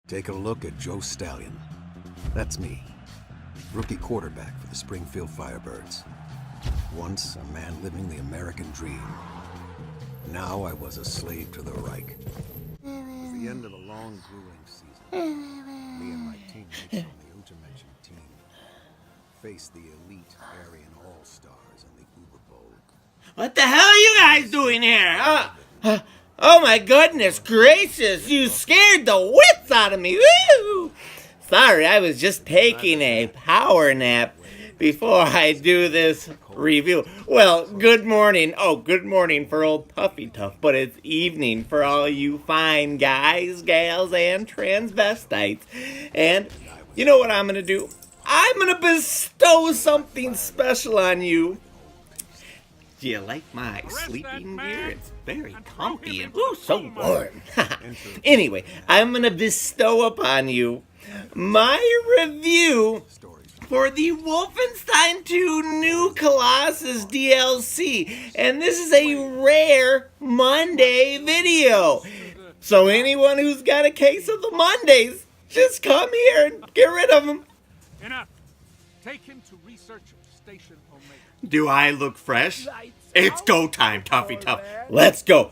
Take a look at Joe Stallion. That's me, rookie quarterback for the Springfield Firebirds. Once a man living the American dream. Now I was a slave to the Reich. It was the end of a long, grueling season. Me and my teammates on the Untermenschen team faced the elite Aryan All-Stars in the Uber Bowl. What the hell are you guys doing here? Oh my goodness gracious, you scared the wits out of me. Woo! Sorry, I was just taking a power nap before I do this review. Well, good morning. Oh, good morning for old Puffy Tough, but it's evening for all you fine guys, gals, and transvestites. And you know what I'm going to do? I'm going to bestow something special on you. Do you like my sleeping gear? It's very comfy and ooh, so warm. Anyway, I'm going to bestow upon you my review for the Wolfenstein 2 New Colossus DLC. And this is a rare Monday video. So anyone who's got a case of the Mondays, just come here and get rid of them. Enough. Take him to research Station Omega. Do I look fresh? It's go time, Toughy Tough. Let's go.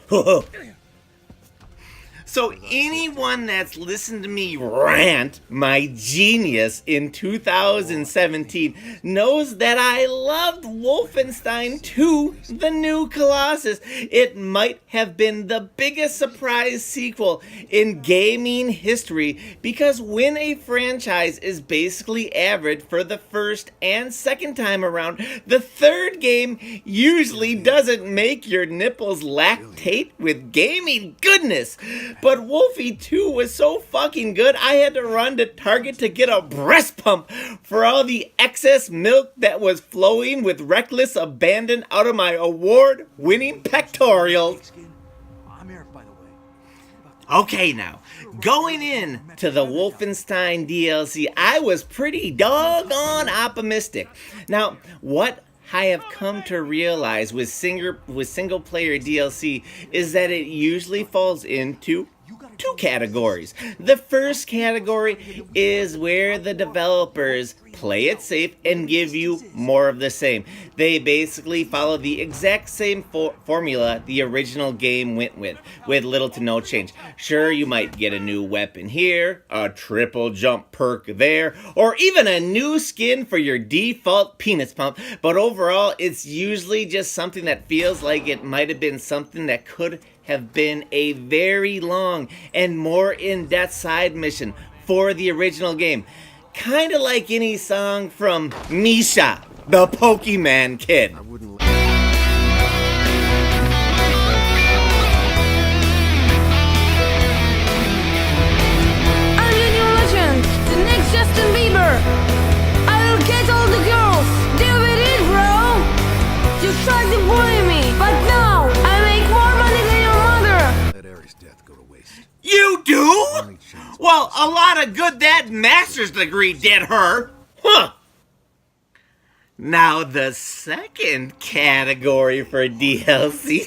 So anyone that's listened to me rant my genius in 2017 knows that I loved Wolfenstein 2, the New Colossus. It might have been the biggest surprise sequel in gaming history because when a franchise is basically average for the first and second time around, the third game usually doesn't make your nipples lactate with gaming goodness. But Wolfie 2 was so fucking good, I had to run to Target to get a breast pump for all the excess milk that was flowing with reckless abandon out of my award-winning pectorials. Okay now, going in to the Wolfenstein DLC, I was pretty doggone optimistic. Now, what I have come to realize with single-player DLC is that it usually falls into two categories. The first category is where the developers play it safe and give you more of the same. They basically follow the exact same formula the original game went with little to no change. Sure, you might get a new weapon here, a triple jump perk there, or even a new skin for your default penis pump, but overall, it's usually just something that feels like it might have been something that could have been a very long and more in-depth side mission for the original game. Kind of like any song from Misha, the Pokemon Kid. Untitled Legend, the next Justin Bieber. I will get all the girls. Deal with it, bro. You tried to bully me, but now I make more money than your mother. Let Aries' death go to waste. You do? Well, a lot of good that master's degree did her. Huh. Now, the second category for DLC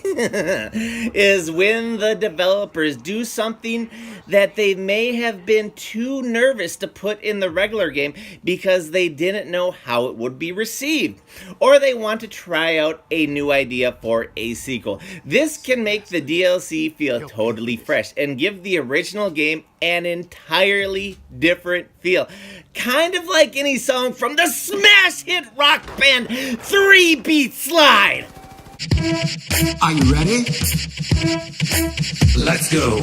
is when the developers do something that they may have been too nervous to put in the regular game because they didn't know how it would be received, or they want to try out a new idea for a sequel. This can make the DLC feel totally fresh and give the original game an entirely different feel. Kind of like any song from the smash hit rock band 3 Beat Slide. Are you ready? Let's go.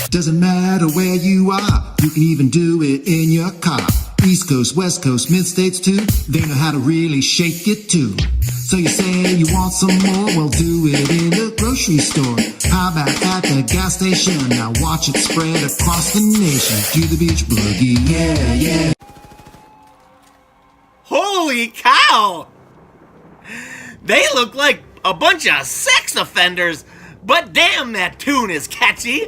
Doesn't matter where you are, you can even do it in your car. East Coast, West Coast, mid-states too, they know how to really shake it too. So you say you want some more, well do it in the grocery store. How about at the gas station? Now watch it spread across the nation. Do the beach boogie, yeah, yeah. Holy cow! They look like a bunch of sex offenders, but damn, that tune is catchy.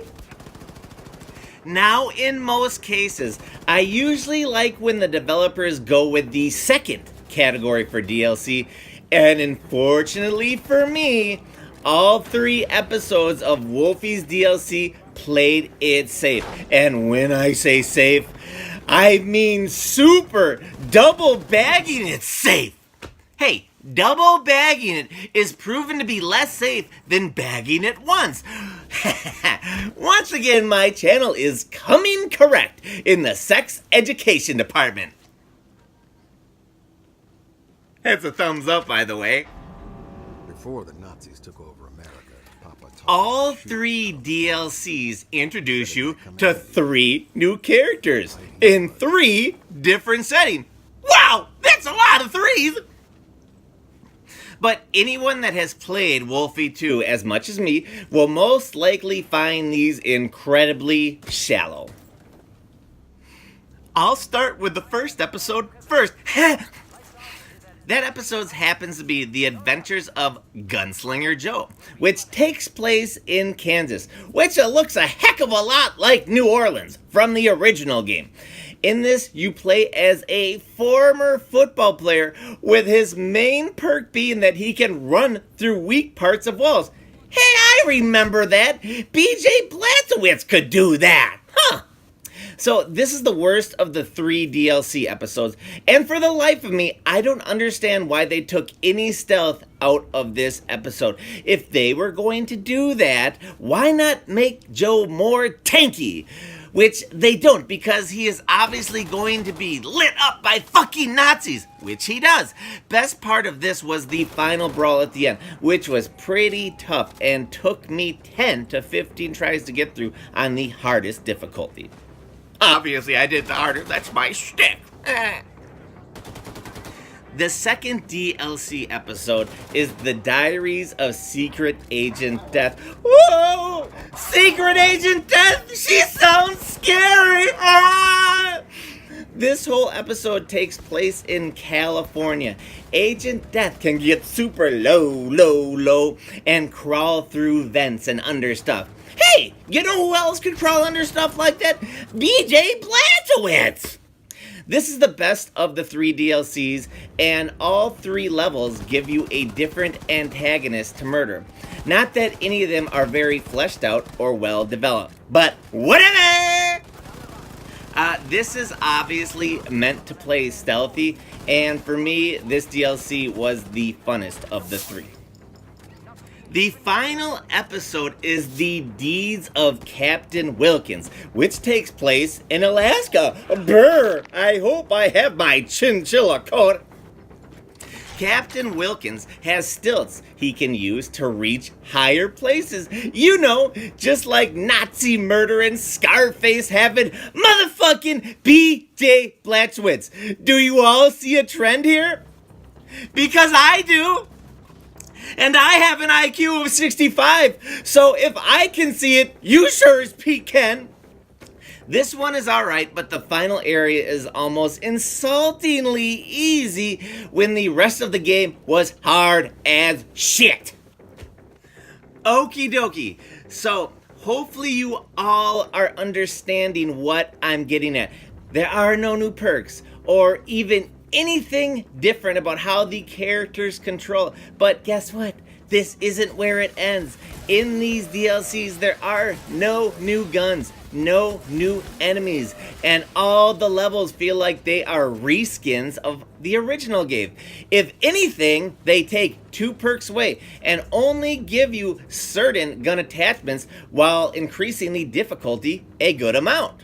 Now, in most cases, I usually like when the developers go with the second category for DLC, and unfortunately for me, all 3 episodes of Wolfie's DLC played it safe. And when I say safe, I mean super double bagging it safe. Hey, double bagging it is proven to be less safe than bagging it once. Once again, my channel is coming correct in the sex education department. That's a thumbs up, by the way. Before the Nazis took over America, Papa taught All me to shoot 3 from DLCs introduce you to 3 new characters in 3 different settings. Wow, that's a lot of 3s! But anyone that has played Wolfie 2 as much as me will most likely find these incredibly shallow. I'll start with the first episode first. That episode happens to be The Adventures of Gunslinger Joe, which takes place in Kansas, which looks a heck of a lot like New Orleans from the original game. In this, you play as a former football player with his main perk being that he can run through weak parts of walls. Hey, I remember that! BJ Blazkowicz could do that! Huh! So this is the worst of the 3 DLC episodes, and for the life of me, I don't understand why they took any stealth out of this episode. If they were going to do that, why not make Joe more tanky? Which they don't, because he is obviously going to be lit up by fucking Nazis, which he does. Best part of this was the final brawl at the end, which was pretty tough and took me 10 to 15 tries to get through on the hardest difficulty. Obviously, I did the harder. That's my shtick. The second DLC episode is the Diaries of Secret Agent Death. Whoa! Secret Agent Death? She sounds scary! Ah! This whole episode takes place in California. Agent Death can get super low, and crawl through vents and under stuff. Hey, you know who else could crawl under stuff like that? BJ Blazkowicz! This is the best of the 3 DLCs, and all 3 levels give you a different antagonist to murder. Not that any of them are very fleshed out or well developed, but whatever! This is obviously meant to play stealthy, and for me, this DLC was the funnest of the 3. The final episode is The Deeds of Captain Wilkins, which takes place in Alaska. Brr! I hope I have my chinchilla coat. Captain Wilkins has stilts he can use to reach higher places. You know, just like Nazi murdering Scarface having motherfucking B.J. Blazkowicz. Do you all see a trend here? Because I do. And I have an IQ of 65, so if I can see it, you sure as Pete can. This one is alright, but the final area is almost insultingly easy when the rest of the game was hard as shit. Okie dokie, so hopefully you all are understanding what I'm getting at. There are no new perks, or even anything different about how the characters control. But guess what? This isn't where it ends. In these DLCs, there are no new guns, no new enemies, and all the levels feel like they are reskins of the original game. If anything, they take 2 perks away and only give you certain gun attachments while increasing the difficulty a good amount.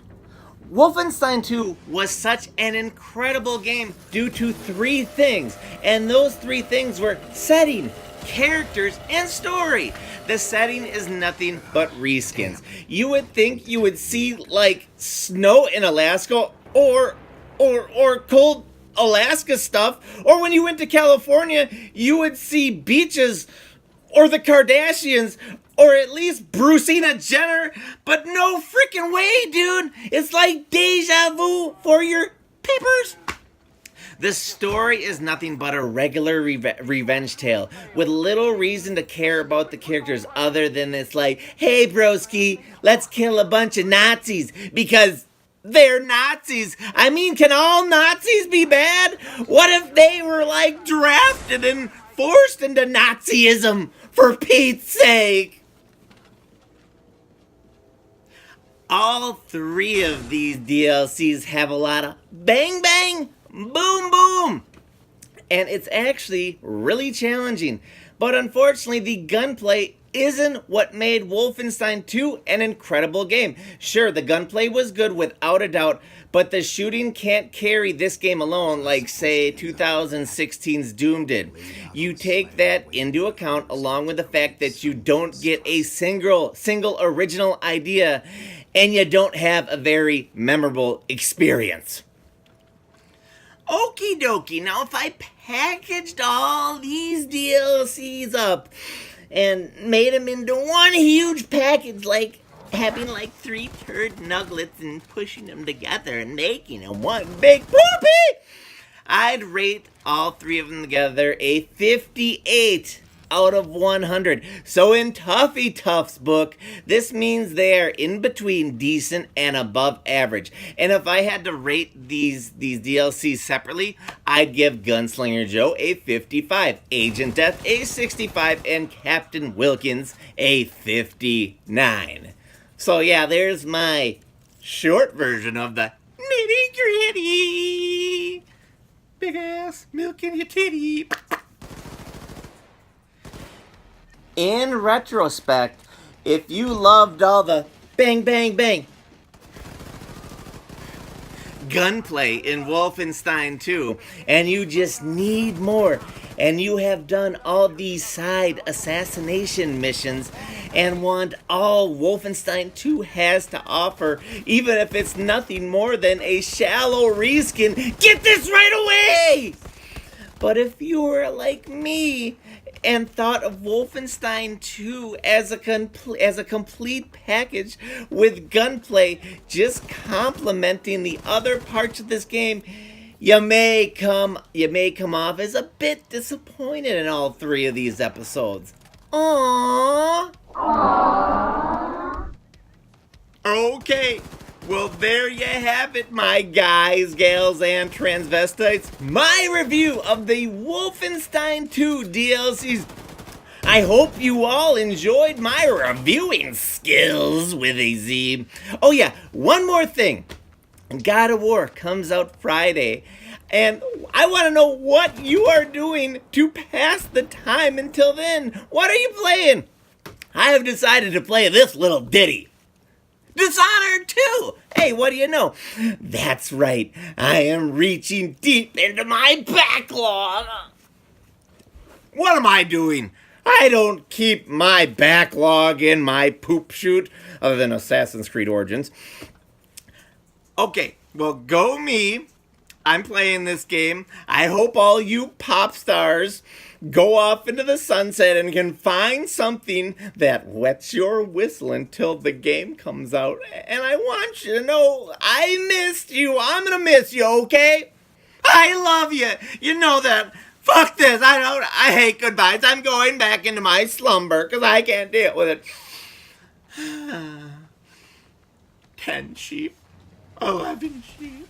Wolfenstein 2 was such an incredible game due to 3 things, and those 3 things were setting, characters, and story. The setting is nothing but reskins. You would think you would see like snow in Alaska or cold Alaska stuff, or when you went to California, you would see beaches or the Kardashians, or at least Brucina Jenner, but no freaking way, dude. It's like deja vu for your papers. The story is nothing but a regular revenge tale with little reason to care about the characters other than it's like, hey broski, let's kill a bunch of Nazis because they're Nazis. I mean, can all Nazis be bad? What if they were like drafted and forced into Nazism, for Pete's sake? All three of these DLCs have a lot of bang bang, boom boom. And it's actually really challenging. But unfortunately, the gunplay isn't what made Wolfenstein 2 an incredible game. Sure, the gunplay was good without a doubt, but the shooting can't carry this game alone like, say, 2016's Doom did. You take that into account along with the fact that you don't get a single original idea and you don't have a very memorable experience. Okie dokie, now if I packaged all these DLCs up and made them into one huge package, like having like 3 turd nuggets and pushing them together and making them one big poopy, I'd rate all 3 of them together a 58 out of 100. So in Tuffy Tuff's book, this means they are in between decent and above average. And if I had to rate these DLCs separately, I'd give Gunslinger Joe a 55, Agent Death a 65, and Captain Wilkins a 59. So yeah, there's my short version of the nitty gritty. Big ass milk in your titty. In retrospect, if you loved all the bang bang bang gunplay in Wolfenstein 2 and you just need more, and you have done all these side assassination missions and want all Wolfenstein 2 has to offer, even if it's nothing more than a shallow reskin, get this right away! But if you were like me and thought of Wolfenstein 2 as a complete package with gunplay just complementing the other parts of this game, you may come off as a bit disappointed in all 3 of these episodes. Aww. Okay. Well, there you have it, my guys, gals, and transvestites. My review of the Wolfenstein 2 DLCs. I hope you all enjoyed my reviewing skills with a Z. Oh yeah, one more thing. God of War comes out Friday, and I want to know what you are doing to pass the time until then. What are you playing? I have decided to play this little ditty. Dishonored 2! Hey, what do you know? That's right, I am reaching deep into my backlog. What am I doing? I don't keep my backlog in my poop chute, other than Assassin's Creed Origins. Okay, well, go me. I'm playing this game. I hope all you pop stars go off into the sunset and can find something that wets your whistle until the game comes out. And I want you to know I missed you. I'm gonna miss you, okay? I love you. You know that. Fuck this. I hate goodbyes. I'm going back into my slumber because I can't deal with it. 10 sheep. 11 sheep.